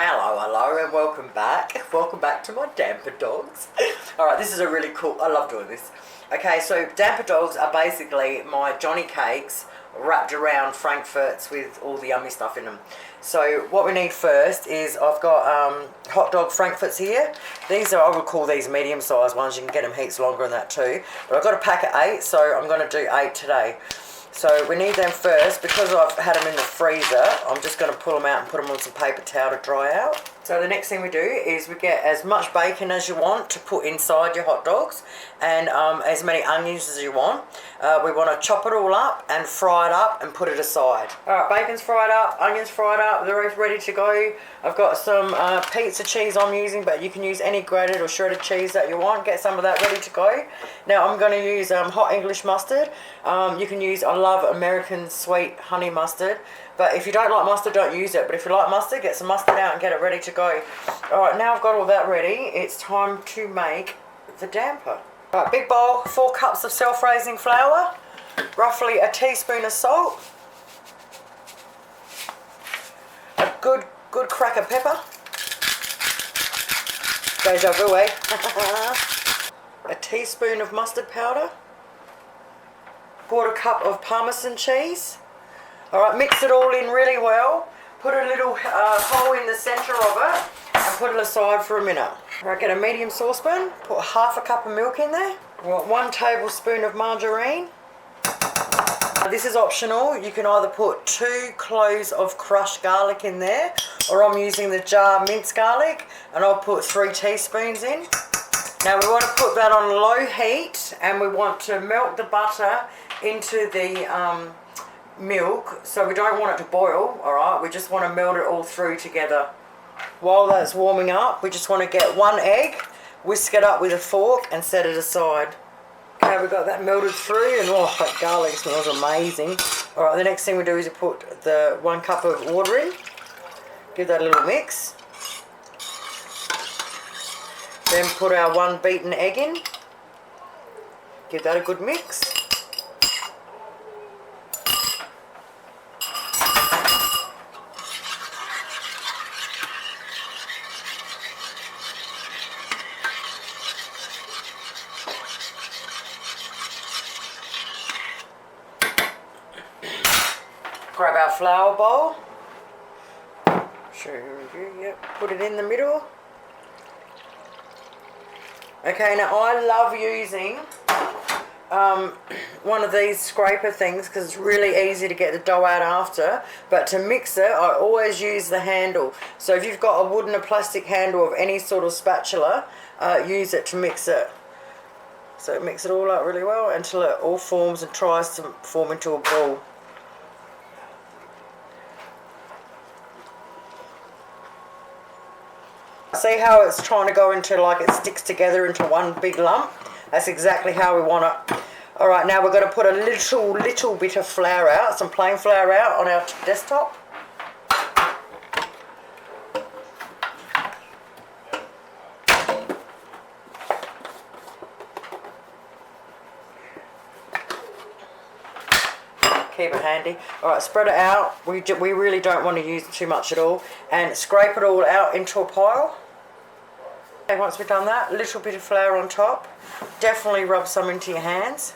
Hello and welcome back. Welcome back to my damper dogs. Alright, this is a really cool, I love doing this. Okay, so damper dogs are basically my Johnny cakes wrapped around frankfruits with all the yummy stuff in them. So what we need first is I've got hot dog frankfruits here. These are, I would call these medium sized ones. You can get them heaps longer than that too. But I've got a pack of 8, so I'm going to do 8 today. So we need them first. Because I've had them in the freezer, I'm just going to pull them out and put them on some paper towel to dry out. So the next thing we do is we get as much bacon as you want to put inside your hot dogs, and as many onions as you want. We want to chop it all up and fry it up and put it aside. Alright, bacon's fried up, onions fried up, they're all ready to go. I've got some pizza cheese I'm using, but you can use any grated or shredded cheese that you want. Get some of that ready to go. Now I'm going to use hot English mustard. You can use, I love American sweet honey mustard, but if you don't like mustard, don't use it. But if you like mustard, get some mustard out and get it ready to go. Alright, now I've got all that ready, it's time to make the damper. Alright, big bowl, 4 cups of self-raising flour, roughly a teaspoon of salt, a good crack of pepper, deja vu, eh? A teaspoon of mustard powder, 1/4 cup of parmesen cheese. Alright, mix it all in really well, put a little hole in the centre of it and put it aside for a minute. Alright, get a medium saucepan, put 1/2 cup of milk in there. I want 1 tablespoon of margarine. This is optional. You can either put 2 cloves of crushed garlic in there, or I'm using the jar minced garlic, and I'll put 3 teaspoons in. Now we want to put that on low heat, and we want to melt the butter into the milk, so we don't want it to boil. Alright, we just want to melt it all through together. While that's warming up, we just want to get 1 egg, whisk it up with a fork and set it aside. Okay, we've got that melted through, and oh, that garlic smells amazing. Alright, the next thing we do is we put the 1 cup of water in, give that a little mix, then put our 1 beaten egg in, give that a good mix. Grab our flour bowl, yep, put it in the middle. Okay, now I love using one of these scraper things because it's really easy to get the dough out after, but to mix it I always use the handle. So if you've got a wooden or plastic handle of any sort of spatula, use it to mix it. So mix it all up really well until it all forms and tries to form into a ball. See how it's trying to go into, like it sticks together into one big lump? That's exactly how we want it. Alright, now we're going to put a little bit of flour out, some plain flour out on our desktop. Keep it handy. Alright, spread it out. We really don't want to use too much at all. And scrape it all out into a pile. Okay, once we've done that, a little bit of flour on top. Definitely rub some into your hands.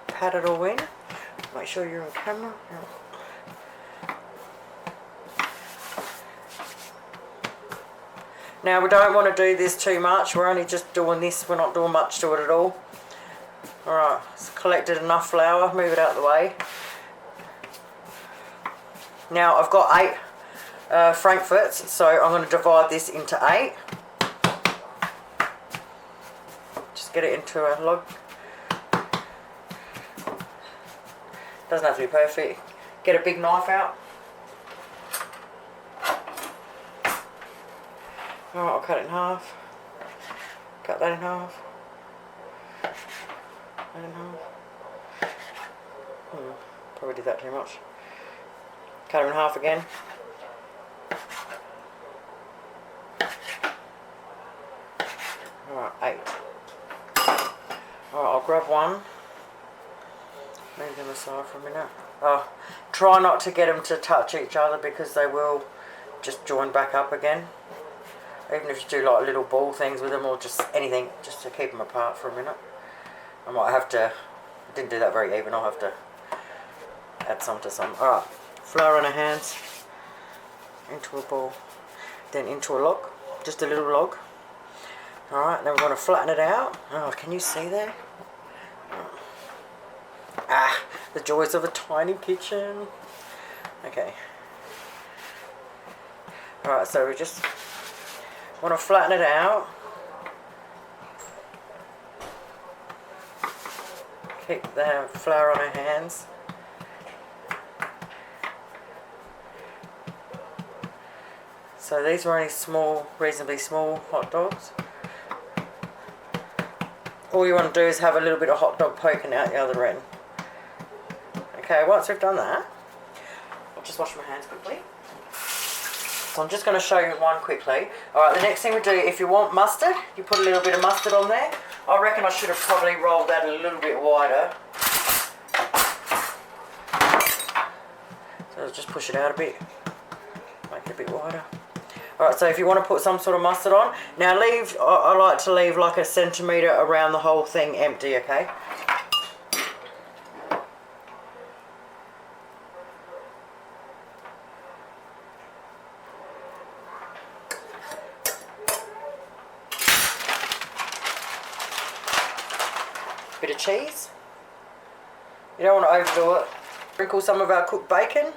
Pat it all in. Make sure you're on camera. Now we don't want to do this too much. We're only just doing this. We're not doing much to it at all. Alright, it's collected enough flour, move it out of the way. Now I've got 8 frankfurts, so I'm going to divide this into 8. Just get it into a log. Doesn't have to be perfect. Get a big knife out. Alright, I'll cut it in half. Cut that in half. Probably did that too much. Cut them in half again. Alright, 8. Alright, I'll grab one. Move them aside for a minute. Oh, try not to get them to touch each other because they will just join back up again. Even if you do like little ball things with them or just anything, just to keep them apart for a minute. I might have to, I didn't do that very even, I'll have to add some to some. Alright, flour on our hands, into a ball, then into a log, just a little log. Alright, then we're going to flatten it out. Oh, can you see there? Ah, the joys of a tiny kitchen. Okay. Alright, so we just want to flatten it out. Keep the flour on our hands. So these are only small, reasonably small hot dogs. All you want to do is have a little bit of hot dog poking out the other end. Okay, once we've done that, I'll just wash my hands quickly. So I'm just going to show you one quickly. Alright, the next thing we do, if you want mustard, you put a little bit of mustard on there. I reckon I should have probably rolled that a little bit wider. So I'll just push it out a bit, make it a bit wider. Alright, so if you want to put some sort of mustard on, now leave, I like to leave like a centimetre around the whole thing empty, okay? Bit of cheese. You don't want to overdo it. Sprinkle some of our cooked bacon.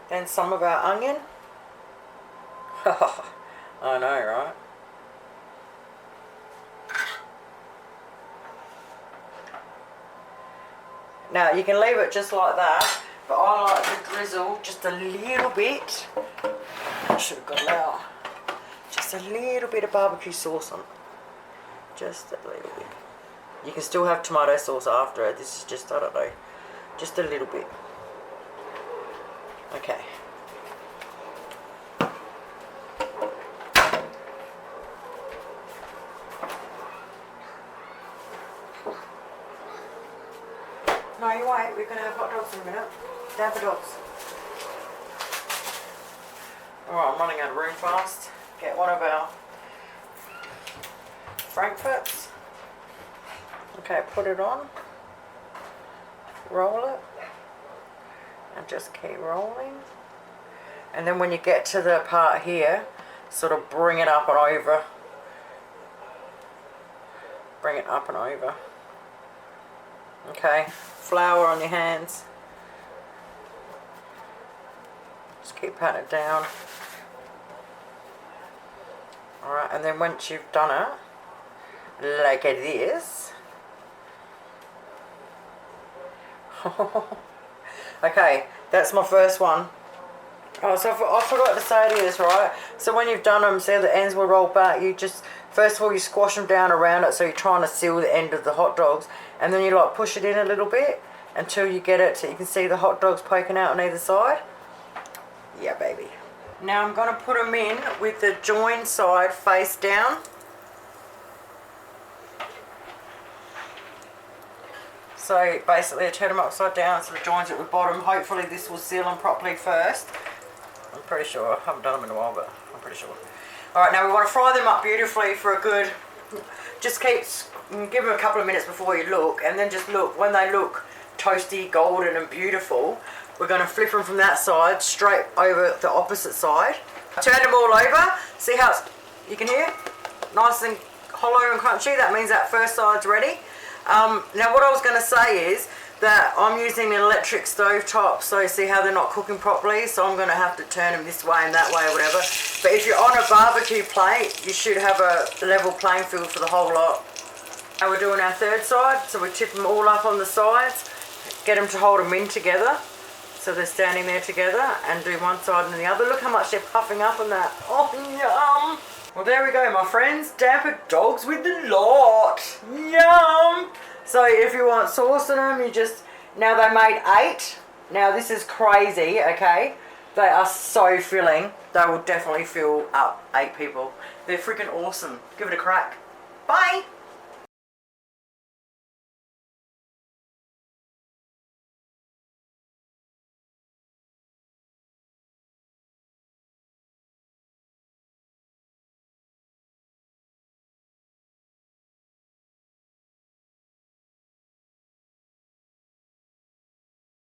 Then some of our onion. I know, right? Now you can leave it just like that, but I like to drizzle just a little bit. I should have got it out. Just a little bit of barbecue sauce on it. Just a little bit. You can still have tomato sauce after it. This is just, I don't know, just a little bit. Okay. No, you wait. We're going to have hot dogs in a minute. Damper dogs. Alright, I'm running out of room fast. Get one of our frankfruits. Okay, put it on. Roll it. And just keep rolling. And then when you get to the part here, sort of bring it up and over. Bring it up and over. Okay, flour on your hands. Just keep patting it down. Alright, and then once you've done it, like this. Okay, that's my first one. Oh, so I forgot to say to you this, right? So when you've done them, see how the ends will roll back, you just, first of all, you squash them down around it, so you're trying to seal the end of the hot dogs, and then you like push it in a little bit until you get it so you can see the hot dogs poking out on either side. Yeah, baby. Now I'm going to put them in with the joined side face down. So basically I turn them upside down so the joins at the bottom. Hopefully this will seal them properly first. I'm pretty sure. I haven't done them in a while, but I'm pretty sure. Alright, now we want to fry them up beautifully for a good, just give them a couple of minutes before you look, and then just look, when they look toasty, golden and beautiful, we're going to flip them from that side straight over the opposite side. Turn them all over, see how it's, you can hear? Nice and hollow and crunchy, that means that first side's ready. Now what I was going to say is that I'm using an electric stove top, so see how they're not cooking properly, so I'm going to have to turn them this way and that way or whatever. But if you're on a barbecue plate, you should have a level playing field for the whole lot. And we're doing our third side, so we tip them all up on the sides, get them to hold them in together, so they're standing there together, and do one side and the other. Look how much they're puffing up on that. Oh, yum! Well, there we go, my friends. Damper dogs with the lot. Yum! So if you want sauce in them, you just... Now they made 8. Now this is crazy, okay? They are so filling. They will definitely fill up 8 people. They're freaking awesome. Give it a crack. Bye!